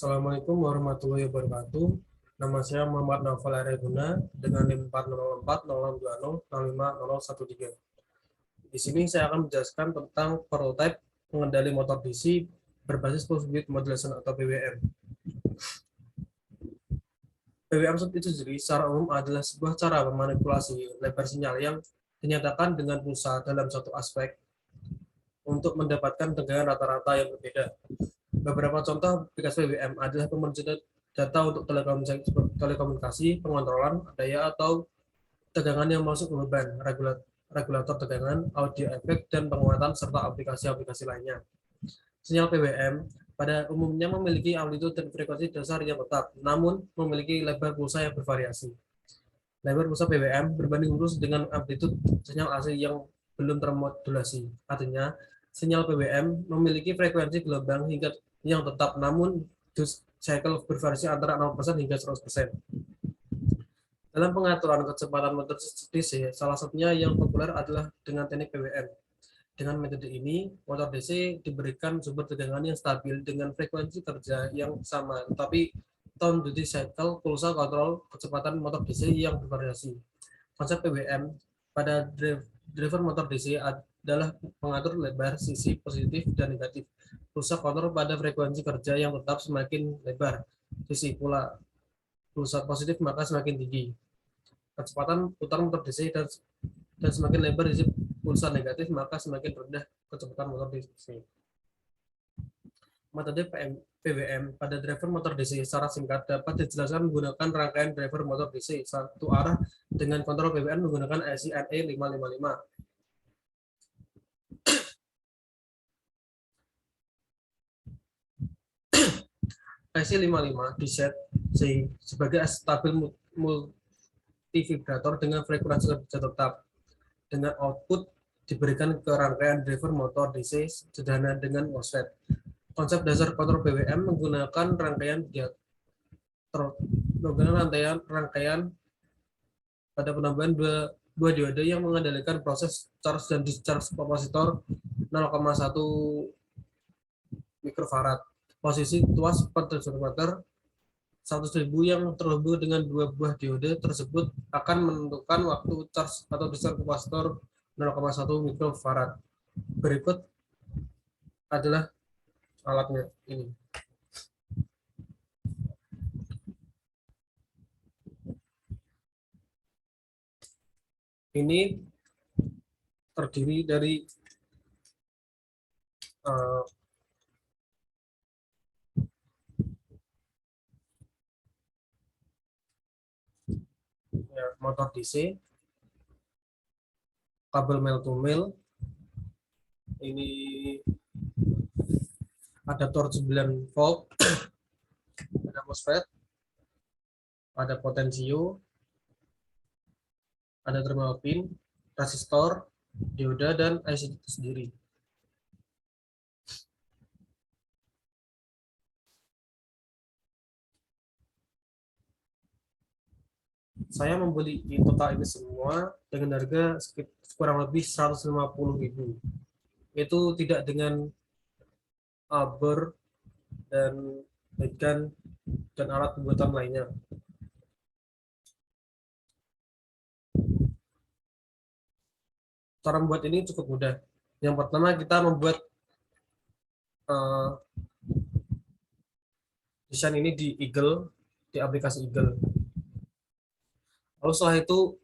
Assalamualaikum warahmatullahi wabarakatuh. Nama saya Muhammad Naufal Aryaguna dengan NIM 4040020050013. Di sini saya akan menjelaskan tentang prototipe pengendali motor DC berbasis Pulse Width Modulation atau PWM. PWM itu sendiri secara umum adalah sebuah cara memanipulasi lebar sinyal yang dinyatakan dengan pulsa dalam satu aspek untuk mendapatkan tegangan rata-rata yang berbeda. Beberapa contoh aplikasi PWM adalah pemencatan data untuk telekomunikasi, pengontrolan daya atau tegangan yang masuk ke beban, regulator tegangan, audio efek, dan penguatan, serta aplikasi-aplikasi lainnya. Sinyal PWM pada umumnya memiliki amplitude dan frekuensi dasar yang tetap, namun memiliki lebar pulsa yang bervariasi. Lebar pulsa PWM berbanding lurus dengan amplitude sinyal AC yang belum termodulasi. Artinya, sinyal PWM memiliki frekuensi gelombang hingga yang tetap, namun cycle bervariasi antara 0% hingga 100%. Dalam pengaturan kecepatan motor DC, salah satunya yang populer adalah dengan teknik PWM. Dengan metode ini, motor DC diberikan sumber tegangan yang stabil dengan frekuensi kerja yang sama, tetapi tone duty cycle pulsa kontrol kecepatan motor DC yang bervariasi. Konsep PWM pada driver motor DC adalah mengatur lebar sisi positif dan negatif. Pulsa kontrol pada frekuensi kerja yang tetap semakin lebar, sisi pulsa positif maka semakin tinggi. Kecepatan putar motor DC dan semakin lebar sisi pulsa negatif maka semakin rendah kecepatan motor DC. Metode PWM pada driver motor DC secara singkat dapat dijelaskan menggunakan rangkaian driver motor DC satu arah dengan kontrol PWM menggunakan IC NE555. IC55 diset sebagai stabil multivibrator dengan frekuensi kerja tetap. Dengan output diberikan ke rangkaian driver motor DC sederhana dengan MOSFET. Konsep dasar kontrol PWM menggunakan rangkaian pada penambahan dua diode yang mengendalikan proses charge dan discharge kapasitor 0,1 mikrofarad. Posisi tuas per transformator 100.000 yang terhubung dengan dua buah diode tersebut akan menentukan waktu charge atau discharge kapasitor 0,1 mikrofarad. Berikut adalah alatnya ini. Ini terdiri dari motor DC, kabel mil to mil, ini adaptor 9 volt, ada MOSFET, ada potensio, ada thermal pin, resistor, dioda, dan IC itu sendiri. Saya membeli total ini semua dengan harga kurang lebih 150.000. Itu tidak dengan aber dan headgun dan alat pembuatan lainnya. Cara membuat ini cukup mudah. Yang pertama kita membuat desain ini di Eagle, di aplikasi Eagle. Lalu setelah itu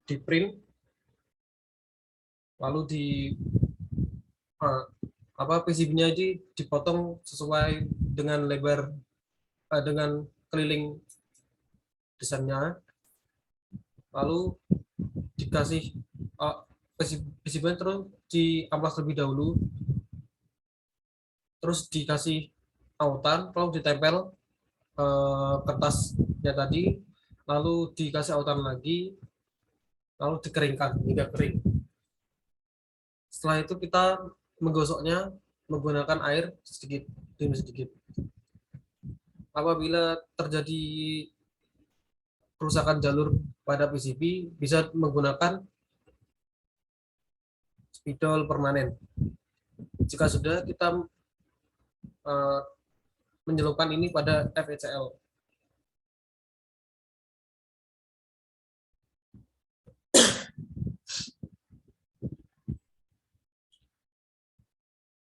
di print, lalu di PCB-nya ini dipotong sesuai dengan lebar dengan keliling desainnya, lalu dikasih PCB terus diamplas terlebih dahulu, terus dikasih autan, lalu ditempel kertasnya tadi, lalu dikasih autan lagi, lalu dikeringkan hingga kering. Setelah itu kita menggosoknya menggunakan air sedikit demi sedikit. Apabila terjadi kerusakan jalur pada PCB, bisa menggunakan spidol permanen. Jika sudah, kita menjelupkan ini pada FECL.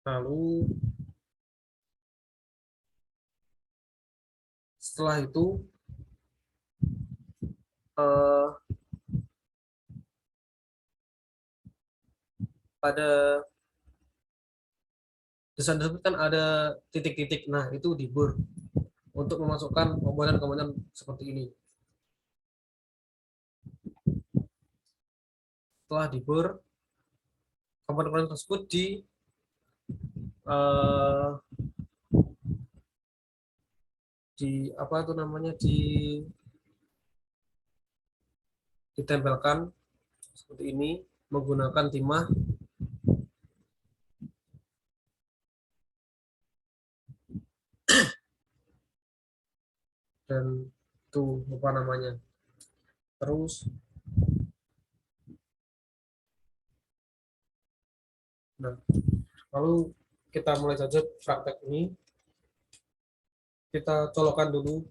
Lalu setelah itu eh, pada desain tersebut kan ada titik-titik. Nah, itu dibur untuk memasukkan komponen-komponen seperti ini. Setelah dibur, komponen-komponen tersebut eh, di apa itu namanya ditempelkan seperti ini menggunakan timah dan tuh apa namanya. Terus nah, lalu kita mulai saja praktek ini. Kita colokkan dulu.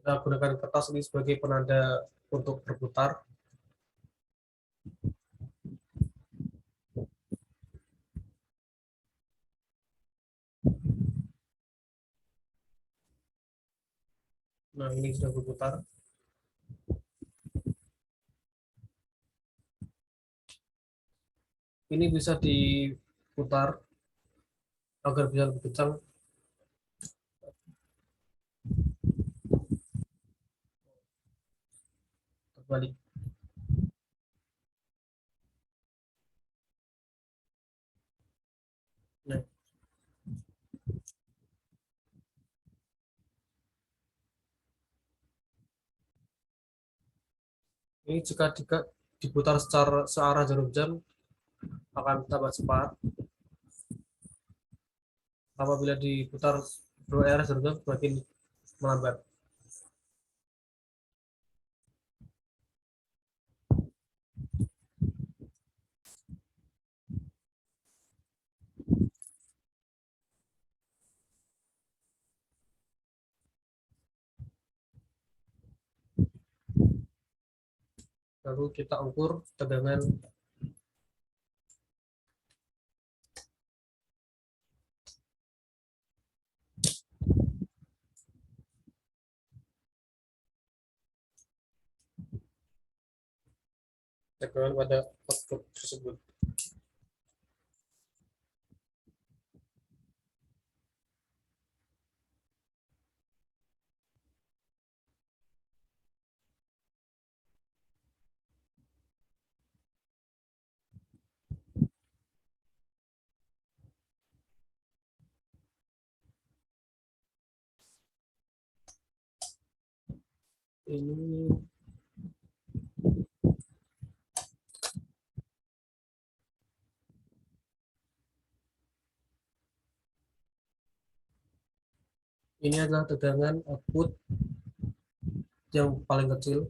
Kita gunakan kertas ini sebagai penanda untuk berputar. Nah, ini sudah berputar. Ini bisa diputar agar bisa lebih kencang. Terbalik. Nah, ini jika diputar secara searah jarum jam akan tambah cepat. Apabila diputar dua arah jarum jam semakin melambat. Lalu kita ukur tegangan. Tegangan pada output tersebut. Ini ini adalah tegangan output yang paling kecil.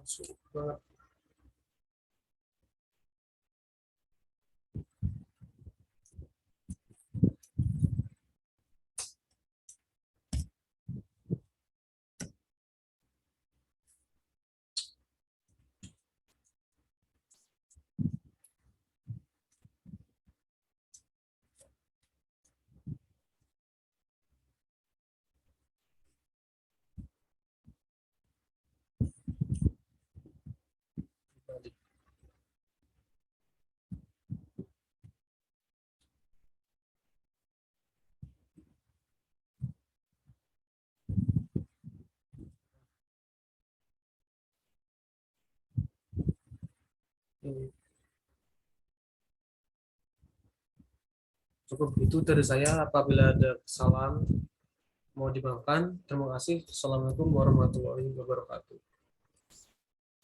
Masuk banget. Hmm, cukup itu dari saya. Apabila ada kesalahan, mau dimaafkan. Terima kasih. Assalamualaikum warahmatullahi wabarakatuh.